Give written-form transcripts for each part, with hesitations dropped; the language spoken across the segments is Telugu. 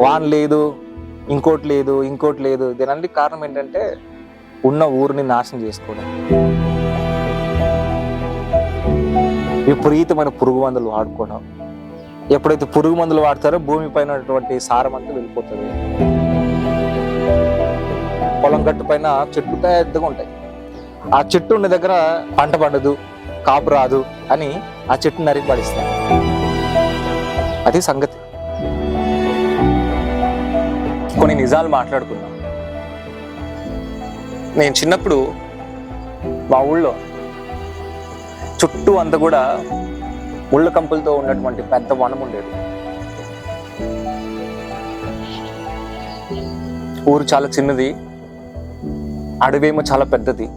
వాన్ లేదు, ఇంకోటి లేదు, ఇంకోటి లేదు. దీనికి కారణం ఏంటంటే ఉన్న ఊరిని నాశనం చేసుకోవడం, విపరీతమైన పురుగు మందులు వాడుకోవడం. ఎప్పుడైతే పురుగు మందులు వాడతారో భూమి పైన సారం అంతా వెళ్ళిపోతుంది. పొలం గట్టు పైన చెట్లు పెద్దగా ఉంటాయి, ఆ చెట్టు ఉన్న దగ్గర పంట పండదు, కాపు రాదు అని ఆ చెట్టు నరికి పడిస్తాం. అది సంగతి. కొన్ని నిజాలు మాట్లాడుకున్నాం. నేను చిన్నప్పుడు మా ఊళ్ళో చుట్టూ అంతా కూడా ముళ్ళ కంపులతో ఉన్నటువంటి పెద్ద వనం ఉండేది. ఊరు చాలా చిన్నది, అడవేమో చాలా పెద్దది.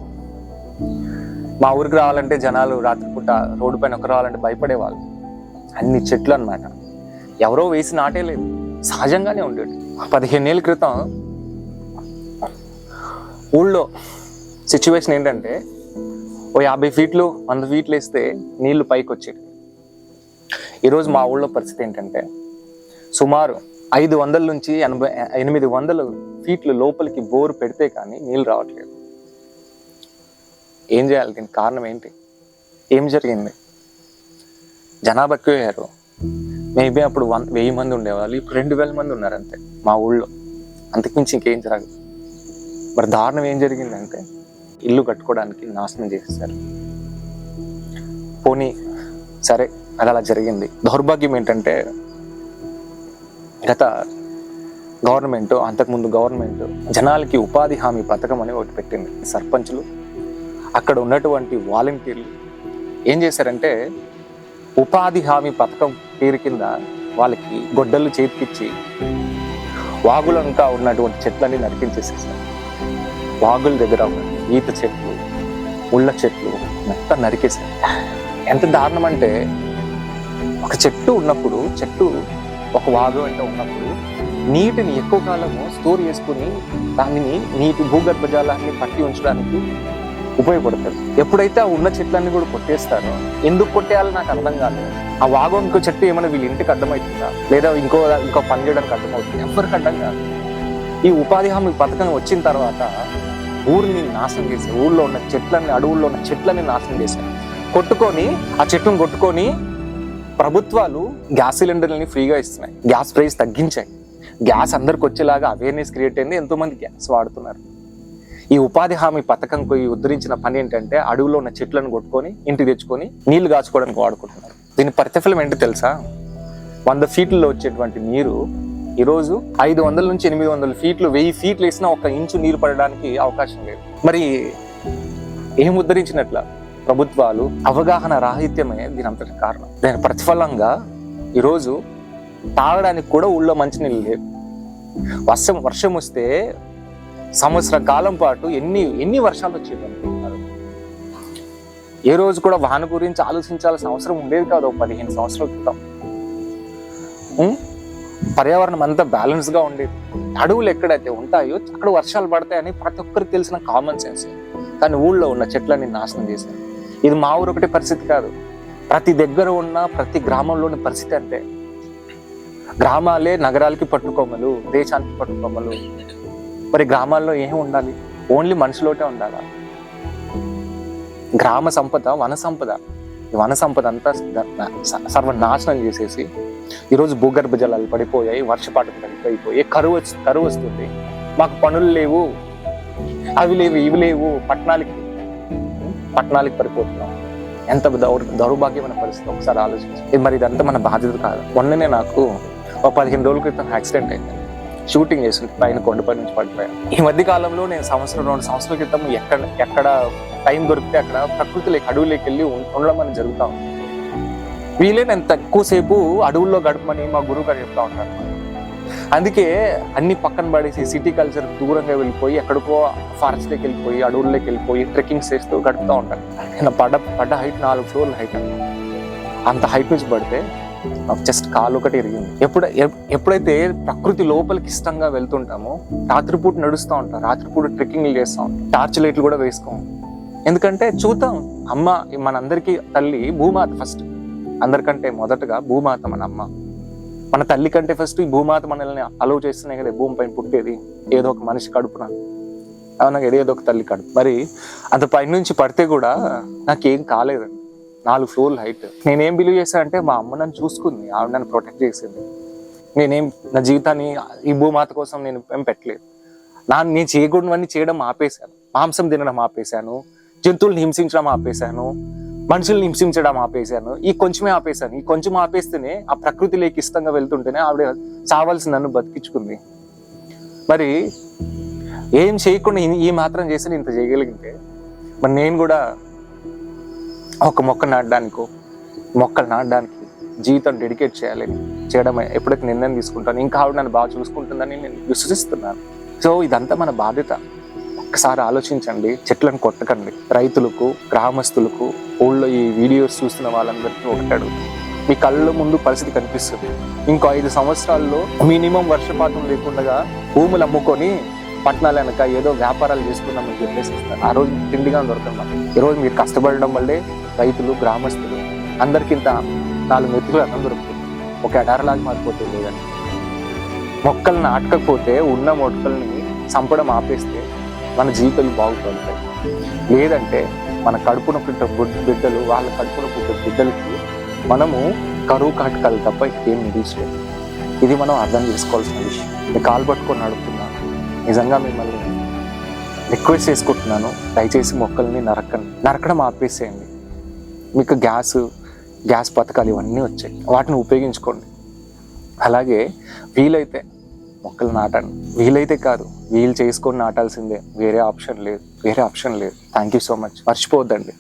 మా ఊరికి రావాలంటే జనాలు రాత్రిపూట రోడ్డు పైన ఒక రావాలంటే భయపడేవాళ్ళు. అన్ని చెట్లు అన్నమాట. ఎవరో వేసి నాటే లేదు, సహజంగానే ఉండేది. 15 ఏళ్ళ క్రితం ఊళ్ళో సిచ్యువేషన్ ఏంటంటే ఓ 50 ఫీట్లు 100 ఫీట్లు వేస్తే నీళ్లు పైకి వచ్చేది. ఈరోజు మా ఊళ్ళో పరిస్థితి ఏంటంటే సుమారు 500 నుంచి 800 ఫీట్లు లోపలికి బోరు పెడితే కానీ నీళ్ళు రావట్లేదు. ఏం చేయాలి? దీనికి కారణం ఏంటి? ఏం జరిగింది? జనాభా ఎక్కువయ్యారు. మేబీ అప్పుడు 1000 మంది ఉండేవాళ్ళు, ఇప్పుడు 2000 మంది ఉన్నారు అంతే మా ఊళ్ళో. అంతకుమించి ఇంకేం జరగదు. మరి దారుణం ఏం జరిగిందంటే ఇల్లు కట్టుకోవడానికి నాశనం చేసేసారు. పోనీ సరే, అది అలా జరిగింది. దౌర్భాగ్యం ఏంటంటే గత గవర్నమెంట్, అంతకుముందు గవర్నమెంట్ జనాలకి ఉపాధి హామీ పథకం అని ఒకటి పెట్టింది. సర్పంచులు, అక్కడ ఉన్నటువంటి వాలంటీర్లు ఏం చేశారంటే ఉపాధి హామీ పథకం పేరు కింద వాళ్ళకి గొడ్డలు చేతికిచ్చి వాగులంతా ఉన్నటువంటి చెట్లన్నీ నరికించేసేసారు. వాగుల దగ్గర ఉన్న ఈత చెట్లు, ముళ్ళ చెట్లు మొత్తం నరికేశారు. ఎంత దారుణం అంటే ఒక చెట్టు ఉన్నప్పుడు, చెట్టు ఒక వాగు అంటే ఉన్నప్పుడు నీటిని ఎక్కువ కాలము స్టోర్ చేసుకుని దానిని నీటి భూగర్భ జలాన్ని పట్టి ఉంచడానికి ఉపయోగపడుతుంది. ఎప్పుడైతే ఆ ఉన్న చెట్లన్నీ కూడా కొట్టేస్తారో, ఎందుకు కొట్టేయాలో నాకు అర్థం కాలేదు. ఆ వాగు ఇంకో చెట్టు ఏమైనా వీళ్ళ ఇంటికి అర్థమవుతుందా, లేదా ఇంకో పని చేయడానికి అర్థమవుతుంది? ఎవరికి అర్థం కాదు. ఈ ఉపాధి హామీ పథకం వచ్చిన తర్వాత ఊరిని నాశనం చేశారు. ఊళ్ళో ఉన్న చెట్లన్నీ, అడవుల్లో ఉన్న చెట్లని నాశనం చేశారు. ఆ చెట్టును కొట్టుకొని ప్రభుత్వాలు గ్యాస్ సిలిండర్లని ఫ్రీగా ఇస్తున్నాయి, గ్యాస్ ప్రైస్ తగ్గించాయి, గ్యాస్ అందరికి వచ్చేలాగా అవేర్నెస్ క్రియేట్ అయింది, ఎంతో మంది గ్యాస్ వాడుతున్నారు. ఈ ఉపాధి హామీ పథకంకు ఉద్ధరించిన పని ఏంటంటే అడవులో ఉన్న చెట్లను కొట్టుకొని ఇంటికి తెచ్చుకొని నీళ్లు కాచుకోవడానికి వాడుకుంటున్నారు. దీని ప్రతిఫలం ఏంటో తెలుసా? 100 ఫీట్లలో వచ్చేటువంటి నీరు ఈరోజు 500 నుంచి 800 ఫీట్లు, 1000 ఫీట్లు వేసినా 1 ఇంచు నీరు పడడానికి అవకాశం లేదు. మరి ఏం ఉద్ధరించినట్ల? ప్రభుత్వాలు అవగాహన రాహిత్యమే దీని అంతటి కారణం. దాని ప్రతిఫలంగా ఈరోజు తాగడానికి కూడా ఊళ్ళో మంచినీళ్ళు లేదు. వర్షం వస్తే సంవత్సర కాలం పాటు ఎన్ని వర్షాలు వచ్చేవి అనుకుంటున్నారు? ఏ రోజు కూడా వాన గురించి ఆలోచించాల్సిన అవసరం ఉండేది కాదు 15 సంవత్సరాల క్రితం. పర్యావరణం అంతా బ్యాలెన్స్ గా ఉండేది. అడవులు ఎక్కడైతే ఉంటాయో అక్కడ వర్షాలు పడతాయని ప్రతి ఒక్కరికి తెలిసిన కామన్ సెన్స్. కానీ ఊళ్ళో ఉన్న చెట్లన్నీ నాశనం చేశారు. ఇది మా ఊరు ఒకటి పరిస్థితి కాదు, ప్రతి దగ్గర ఉన్న ప్రతి గ్రామంలోని పరిస్థితి అంతే. గ్రామాలే నగరాలకి పట్టుకోమలు, దేశానికి పట్టుకోమలు. మరి గ్రామాల్లో ఏం ఉండాలి? ఓన్లీ మనుషులోటే ఉండాలా? గ్రామ సంపద, వన సంపద, ఈ వన సంపద అంతా సర్వనాశనం చేసేసి ఈరోజు భూగర్భ జలాలు పడిపోయాయి, వర్షపాతం పడిపోయి కరువు వస్తుంది. మాకు పనులు లేవు, అవి లేవు, ఇవి లేవు, పట్టణాలకి పడిపోతున్నాం. ఎంత దౌర్భాగ్యమైన పరిస్థితి ఒకసారి ఆలోచించి. మరి ఇదంతా మన బాధ్యత కాదు. మొన్ననే నాకు 15 రోజుల క్రితం యాక్సిడెంట్ అయింది. షూటింగ్ చేస్తుంటే పైన కొండపై నుంచి పడిపోయాను. ఈ మధ్య కాలంలో నేను 2 సంవత్సరాల క్రితం ఎక్కడ టైం దొరికితే అక్కడ ప్రకృతిలోకి, అడవులోకి వెళ్ళి ఉండడం అని జరుగుతూ ఉంది. వీలైనంత ఎక్కువసేపు అడవుల్లో గడపమని మా గురువు గారు చెప్తా ఉంటారు. అందుకే అన్ని పక్కన పడేసి సిటీ కల్చర్ దూరంగా వెళ్ళిపోయి ఎక్కడికో ఫారెస్ట్లోకి వెళ్ళిపోయి, అడవుల్లోకి వెళ్ళిపోయి ట్రెక్కింగ్స్ చేస్తూ గడుపుతూ ఉంటాను. నేను పడ్డ హైట్ 4 ఫ్లోర్ల హైట్. అంత హైట్ నుంచి పడితే నాకు జస్ట్ కాలు ఒకటి ఇరిగింది. ఎప్పుడైతే ప్రకృతి లోపలికి ఇష్టంగా వెళ్తుంటామో రాత్రిపూట నడుస్తూ ఉంటాం, రాత్రిపూట ట్రెక్కింగ్లు చేస్తూ ఉంటాం, టార్చ్ లైట్లు కూడా వేసుకోం. ఎందుకంటే చూద్దాం, అమ్మ మనందరికీ తల్లి భూమాత. ఫస్ట్ అందరికంటే మొదటగా భూమాత మన అమ్మ. మన తల్లి కంటే ఫస్ట్ ఈ భూమాత మనల్ని అలవ్ చేస్తున్నాయి కదా, భూమి పైన పుట్టేది ఏదో ఒక మనిషి కడుపున, అవునా కదా, ఏదో ఒక తల్లి కడుపు. మరి అంత పైనుంచి పడితే కూడా నాకేం కాలేదండి. 4 ఫ్లోర్ల హైట్. నేనేం బిలీవ్ చేశానంటే మా అమ్మ నన్ను చూసుకుంది, ఆవిడ నన్ను ప్రొటెక్ట్ చేసింది. నా జీవితాన్ని ఈ భూమాత కోసం నేను ఏం పెట్టలేదు. నేను చేయకూడనివన్నీ చేయడం ఆపేశాను. మాంసం తినడం ఆపేశాను, జంతువులను హింసించడం ఆపేశాను, మనుషుల్ని హింసించడం ఆపేశాను. ఈ కొంచెమే ఆపేశాను. ఈ కొంచెం ఆపేస్తేనే ఆ ప్రకృతిలోకి ఇష్టంగా వెళ్తుంటేనే ఆవిడ చావాల్సి నన్ను బతికించుకుంది. మరి ఏం చేయకుండా ఈ మాత్రం చేసి ఇంత చేయగలిగితే మరి నేను కూడా ఒక మొక్కలు నాటడానికి జీవితం డెడికేట్ చేయడం ఎప్పుడైతే నిర్ణయం తీసుకుంటాను, ఇంకా ఆవిడ నన్ను బాగా చూసుకుంటుందని నేను విశ్వసిస్తున్నాను. సో ఇదంతా మన బాధ్యత. ఒక్కసారి ఆలోచించండి, చెట్లను కొట్టకండి. రైతులకు, గ్రామస్తులకు, ఊళ్ళో ఈ వీడియోస్ చూస్తున్న వాళ్ళందరికీ ఒకటి అడుగుతాను, మీ కళ్ళ ముందు పరిస్థితి కనిపిస్తుంది. ఇంకో 5 సంవత్సరాల్లో మినిమం వర్షపాతం లేకుండా భూములు అమ్ముకొని పట్టణాలు వెనక ఏదో వ్యాపారాలు చేసుకుందామని చెప్పేసి ఇస్తారు. ఆ రోజు తిండిగా దొరకదు. ఈరోజు మీరు కష్టపడడం వల్లే రైతులు, గ్రామస్తులు అందరికింత 4 మెతుకులు అన్నం దొరుకుతుంది. ఒక ఎడారలాగా మారిపోతుంది. లేదండి, మొక్కలు నాటకపోతే ఉన్న మొక్కల్ని చంపడం ఆపేస్తే మన జీవితాలు బాగుపడతాయి. లేదంటే మన కడుపున పుట్టే బిడ్డలు, వాళ్ళ కడుపున పుట్టే బిడ్డలకి మనము కరువు కాటకాలు తప్ప ఏం మిగిల్చలేదు. ఇది మనం అర్థం చేసుకోవాల్సిన విషయం. మీ కాలు పట్టుకొని అడుగుతున్నాను, నిజంగా మిమ్మల్ని రిక్వెస్ట్ చేసుకుంటున్నాను, దయచేసి మొక్కల్ని నరకడం ఆపేసేయండి. మీకు గ్యాస్ పథకాలు ఇవన్నీ వచ్చాయి, వాటిని ఉపయోగించుకోండి. అలాగే వీలైతే మొక్కలు నాటండి. వీలైతే కాదు, వీలు చేసుకొని నాటాల్సిందే. వేరే ఆప్షన్ లేదు. Thank you so much. మర్చిపోవద్దండి.